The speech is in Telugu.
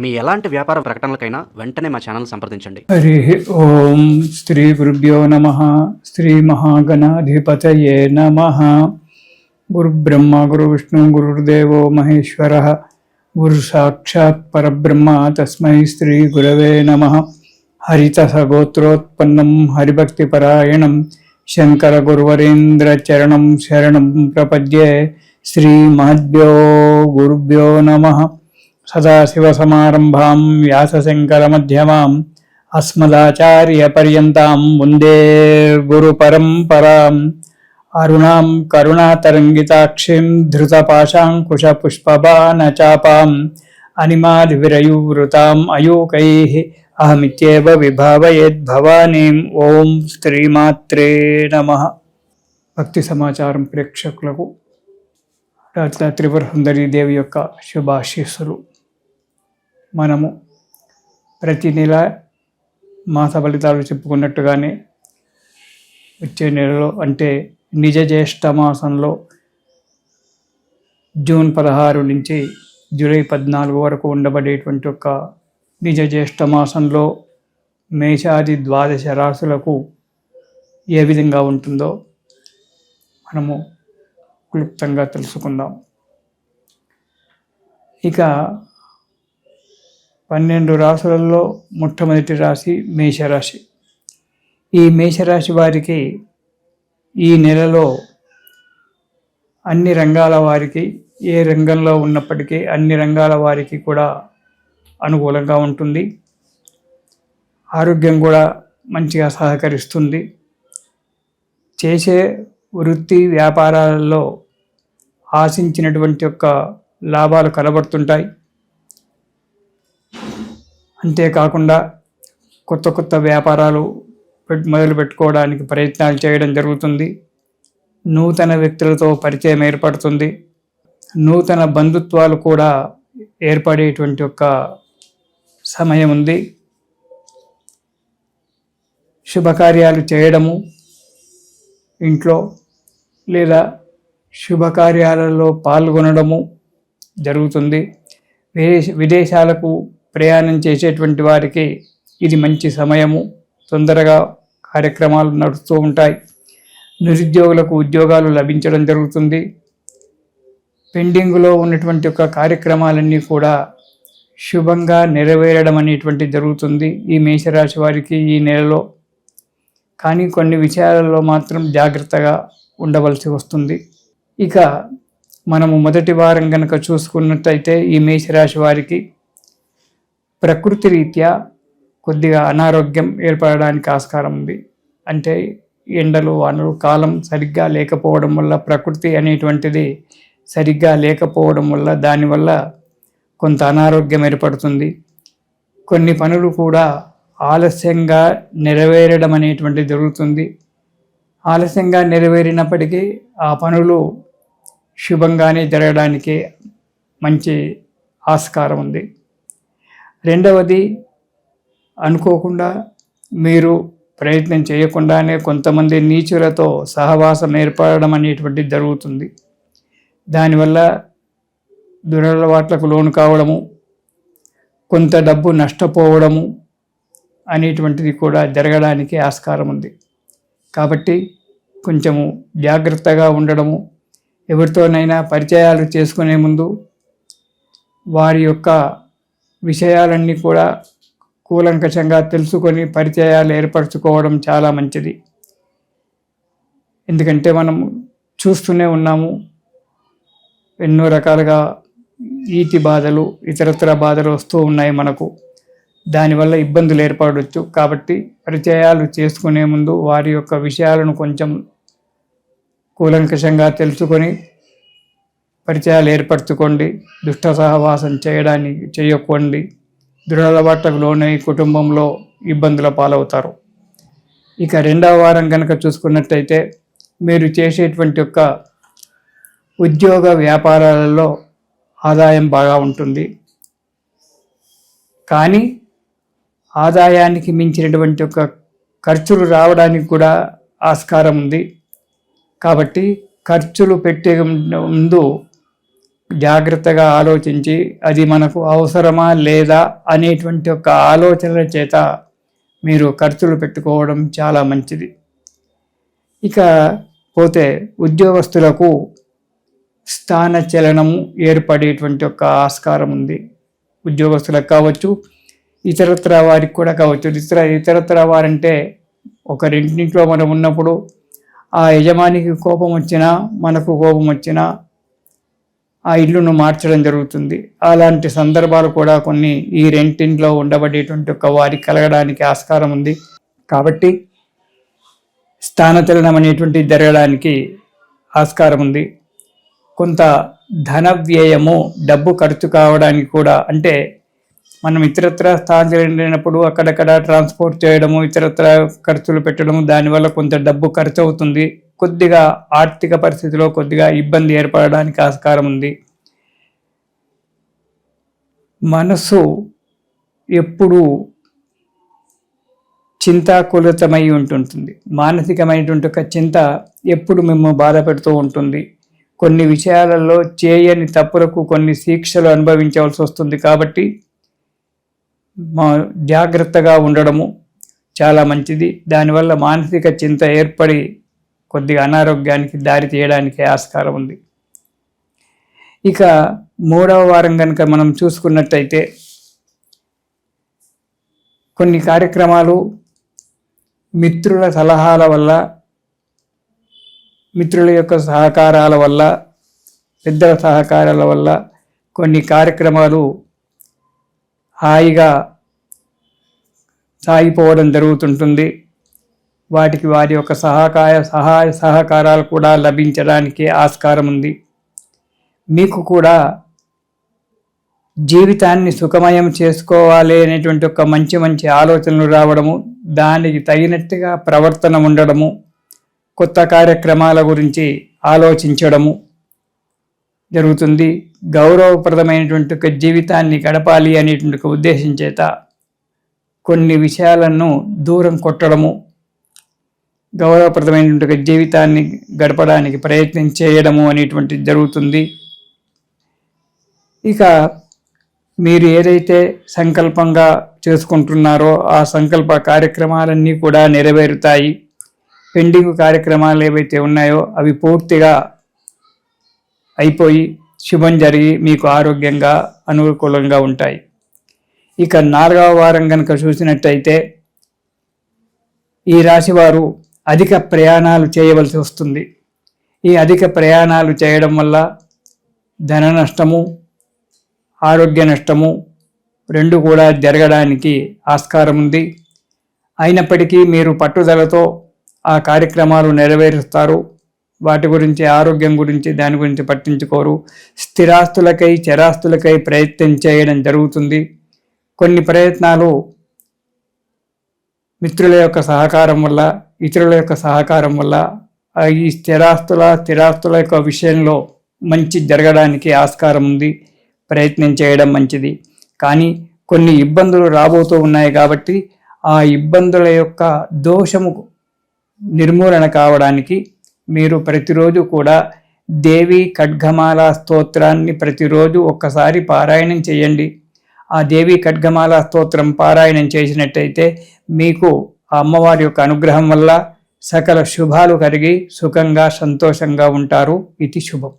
మీ ఎలాంటి వ్యాపార ప్రకటనలకైనా వెంటనే మా ఛానల్ సంప్రదించండి. హరి ఓం శ్రీ గురుభ్యో నమః. శ్రీ మహాగణాధిపతయే నమః. గురు బ్రహ్మ గురు విష్ణు గురుర్దేవో మహేశ్వరః. గురు సాక్షాత్ పరబ్రహ్మ తస్మై శ్రీ గురవే నమః. హరిత సగోత్రోత్పన్నం హరిభక్తిపరాయణం శంకర గురువరేంద్ర చరణం శరణం ప్రపద్యే. శ్రీ మహద్భ్యో గురుభ్యో నమః. సదాశివసమారంభాం వ్యాసశంకరమధ్యమాం అస్మదాచార్యపర్యంతాం వందే గురుపరంపరాం. అరుణాం కరుణాతరంగితాక్షిం ధృతపాశాంకుశపుష్పబాణచాపాం అనిమాదివిరయువృతాం అయూకైః అహమిత్యేవ విభావయేద్భవానీం. ఓం శ్రీమాత్రే నమః. భక్తి సమాచారం ప్రేక్షకులకు రాజా త్రిపుర సుందరీ దేవి యొక్క శుభాశీస్సులు. మనము ప్రతి నెల మాస ఫలితాలు చెప్పుకున్నట్టుగానే వచ్చే నెలలో అంటే నిజ జ్యేష్ఠ మాసంలో జూన్ 16 నుంచి జూలై 14 వరకు ఉండబడేటువంటి ఒక నిజ జ్యేష్ఠ మాసంలో మేషాది ద్వాదశ రాశులకు ఏ విధంగా ఉంటుందో మనము క్లుప్తంగా తెలుసుకుందాం. ఇక 12 రాశులలో మొట్టమొదటి రాశి మేషరాశి. ఈ మేషరాశి వారికి ఈ నెలలో అన్ని రంగాల వారికి, ఏ రంగంలో ఉన్నప్పటికీ అన్ని రంగాల వారికి కూడా అనుకూలంగా ఉంటుంది. ఆరోగ్యం కూడా మంచిగా సహకరిస్తుంది. చేసే వృత్తి వ్యాపారాలలో ఆశించినటువంటి యొక్క లాభాలు కనబడుతుంటాయి. అంతేకాకుండా కొత్త కొత్త వ్యాపారాలు మొదలు పెట్టుకోవడానికి ప్రయత్నాలు చేయడం జరుగుతుంది. నూతన వ్యక్తులతో పరిచయం ఏర్పడుతుంది. నూతన బంధుత్వాలు కూడా ఏర్పడేటువంటి ఒక సమయం ఉంది. శుభకార్యాలు చేయడము ఇంట్లో లేదా శుభకార్యాలలో పాల్గొనడము జరుగుతుంది. విదేశాలకు ప్రయాణం చేసేటువంటి వారికి ఇది మంచి సమయము. తొందరగా కార్యక్రమాలు నడుస్తూ ఉంటాయి. నిరుద్యోగులకు ఉద్యోగాలు లభించడం జరుగుతుంది. పెండింగ్లో ఉన్నటువంటి ఒక కార్యక్రమాలన్నీ కూడా శుభంగా నెరవేరడం అనేటువంటి జరుగుతుంది ఈ మేషరాశి వారికి ఈ నెలలో. కానీ కొన్ని విషయాలలో మాత్రం జాగ్రత్తగా ఉండవలసి వస్తుంది. ఇక మనము మొదటి వారం కనుక చూసుకున్నట్టయితే ఈ మేషరాశి వారికి ప్రకృతి రీత్యా కొద్దిగా అనారోగ్యం ఏర్పడడానికి ఆస్కారం ఉంది. అంటే ఎండలు వానలు కాలం సరిగ్గా లేకపోవడం వల్ల, ప్రకృతి అనేటువంటిది సరిగ్గా లేకపోవడం వల్ల దానివల్ల కొంత అనారోగ్యం ఏర్పడుతుంది. కొన్ని పనులు కూడా ఆలస్యంగా నెరవేరడం అనేటువంటిది జరుగుతుంది. ఆలస్యంగా నెరవేరినప్పటికీ ఆ పనులు శుభంగానే జరగడానికి మంచి ఆస్కారం ఉంది. రెండవది, అనుకోకుండా మీరు ప్రయత్నం చేయకుండానే కొంతమంది నీచులతో సహవాసం ఏర్పడడం అనేటువంటిది జరుగుతుంది. దానివల్ల దురలవాట్లకు లోను కావడము, కొంత డబ్బు నష్టపోవడము అనేటువంటిది కూడా జరగడానికి ఆస్కారం ఉంది. కాబట్టి కొంచెము జాగ్రత్తగా ఉండడము, ఎవరితోనైనా పరిచయాలు చేసుకునే ముందు వారి యొక్క విషయాలన్నీ కూడా కూలంకషంగా తెలుసుకొని పరిచయాలు ఏర్పరచుకోవడం చాలా మంచిది. ఎందుకంటే మనం చూస్తూనే ఉన్నాము, ఎన్నో రకాలుగా ఈతి బాధలు ఇతరత్ర బాధలు వస్తూ ఉన్నాయి మనకు. దానివల్ల ఇబ్బందులు ఏర్పడవచ్చు. కాబట్టి పరిచయాలు చేసుకునే ముందు వారి యొక్క విషయాలను కొంచెం కూలంకషంగా తెలుసుకొని పరిచయాలు ఏర్పరచుకోండి. దుష్ట సహవాసం చేయకండి. దురలవాట్లకు లోనై కుటుంబంలో ఇబ్బందుల పాలవుతారు. ఇక రెండవ వారం కనుక చూసుకున్నట్టయితే మీరు చేసేటువంటి యొక్క ఉద్యోగ వ్యాపారాలలో ఆదాయం బాగా ఉంటుంది. కానీ ఆదాయానికి మించినటువంటి ఒక ఖర్చులు రావడానికి కూడా ఆస్కారం ఉంది. కాబట్టి ఖర్చులు పెట్టే ముందు జాగ్రత్తగా ఆలోచించి అది మనకు అవసరమా లేదా అనేటువంటి ఒక ఆలోచనల చేత మీరు ఖర్చులు పెట్టుకోవడం చాలా మంచిది. ఇక పోతే ఉద్యోగస్తులకు స్థాన చలనము ఏర్పడేటువంటి ఒక ఆస్కారం ఉంది. ఉద్యోగస్తులకు కావచ్చు, ఇతరత్ర వారికి కూడా కావచ్చు. ఇతరత్ర వారంటే ఒక రెండింటిలో మనం ఉన్నప్పుడు ఆ యజమానికి కోపం వచ్చినా మనకు కోపం వచ్చినా ఆ ఇల్లును మార్చడం జరుగుతుంది. అలాంటి సందర్భాలు కూడా కొన్ని ఈ రెంటింట్లో ఉండబడేటువంటి ఒక వారికి కలగడానికి ఆస్కారం ఉంది. కాబట్టి స్థానచలనం అనేటువంటిది జరగడానికి ఆస్కారం ఉంది. కొంత ధన వ్యయము, డబ్బు ఖర్చు కావడానికి కూడా, అంటే మనం ఇతరత్ర స్థానికులైనప్పుడు అక్కడక్కడ ట్రాన్స్పోర్ట్ చేయడము, ఇతరత్ర ఖర్చులు పెట్టడము, దానివల్ల కొంత డబ్బు ఖర్చు అవుతుంది. కొద్దిగా ఆర్థిక పరిస్థితిలో కొద్దిగా ఇబ్బంది ఏర్పడడానికి ఆస్కారం ఉంది. మనసు ఎప్పుడు చింతాకులితమై ఉంటుంటుంది. మానసికమైనటువంటి ఒక చింత ఎప్పుడు మేము బాధ పెడుతూ ఉంటుంది. కొన్ని విషయాలలో చేయని తప్పులకు కొన్ని శిక్షలు అనుభవించవలసి వస్తుంది. కాబట్టి జాగ్రత్తగా ఉండడము చాలా మంచిది. దానివల్ల మానసిక చింత ఏర్పడి కొద్దిగా అనారోగ్యానికి దారి తీయడానికి ఆస్కారం ఉంది. ఇక 3వ వారం కనుక మనం చూసుకున్నట్టయితే కొన్ని కార్యక్రమాలు మిత్రుల సలహాల వల్ల, మిత్రుల యొక్క సహకారాల వల్ల, పెద్దల సహకారాల వల్ల కొన్ని కార్యక్రమాలు హాయిగా సాగిపోవడం జరుగుతుంటుంది. వాటికి వారి యొక్క సహాయ సహకారాలు కూడా లభించడానికి ఆస్కారం ఉంది. మీకు కూడా జీవితాన్ని సుఖమయం చేసుకోవాలి అనేటువంటి ఒక మంచి మంచి ఆలోచనలు రావడము, దానికి తగినట్టుగా ప్రవర్తన ఉండడము, కొత్త కార్యక్రమాల గురించి ఆలోచించడము జరుగుతుంది. గౌరవప్రదమైనటువంటి ఒక జీవితాన్ని గడపాలి అనేటువంటి ఒక ఉద్దేశం చేత కొన్ని విషయాలను దూరం కొట్టడము, గౌరవప్రదమైనటువంటి ఒక జీవితాన్ని గడపడానికి ప్రయత్నం చేయడము అనేటువంటిది జరుగుతుంది. ఇక మీరు ఏదైతే సంకల్పంగా చేసుకుంటున్నారో ఆ సంకల్ప కార్యక్రమాలన్నీ కూడా నెరవేరుతాయి. పెండింగ్ కార్యక్రమాలు ఏవైతే ఉన్నాయో అవి పూర్తిగా అయిపోయి శుభం జరిగి మీకు ఆరోగ్యంగా అనుకూలంగా ఉంటాయి. ఇక 4వ వారం కనుక చూసినట్టయితే ఈ రాశివారు అధిక ప్రయాణాలు చేయవలసి వస్తుంది. ఈ అధిక ప్రయాణాలు చేయడం వల్ల ధన నష్టము, ఆరోగ్య నష్టము రెండు కూడా జరగడానికి ఆస్కారం ఉంది. అయినప్పటికీ మీరు పట్టుదలతో ఆ కార్యక్రమాలు నెరవేరుస్తారు. వాటి గురించి, ఆరోగ్యం గురించి, దాని గురించి పట్టించుకోరు. స్థిరాస్తులకై, చరాస్తులకై ప్రయత్నం చేయడం జరుగుతుంది. కొన్ని ప్రయత్నాలు మిత్రుల యొక్క సహకారం వల్ల, ఇతరుల యొక్క సహకారం వల్ల ఈ స్థిరాస్తుల యొక్క విషయంలో మంచి జరగడానికి ఆస్కారం ఉంది. ప్రయత్నం చేయడం మంచిది. కానీ కొన్ని ఇబ్బందులు రాబోతూ ఉన్నాయి కాబట్టి ఆ ఇబ్బందుల యొక్క దోషము నిర్మూలన కావడానికి మీరు ప్రతిరోజు కూడా దేవి ఖడ్గమాల స్తోత్రాన్ని ప్రతిరోజు ఒక్కసారి పారాయణం చేయండి. ఆ దేవి ఖడ్గమాల స్తోత్రం పారాయణం చేసినట్టయితే మీకు ఆ అమ్మవారి యొక్క అనుగ్రహం వల్ల సకల శుభాలు కలిగి సుఖంగా సంతోషంగా ఉంటారు. ఇది శుభం.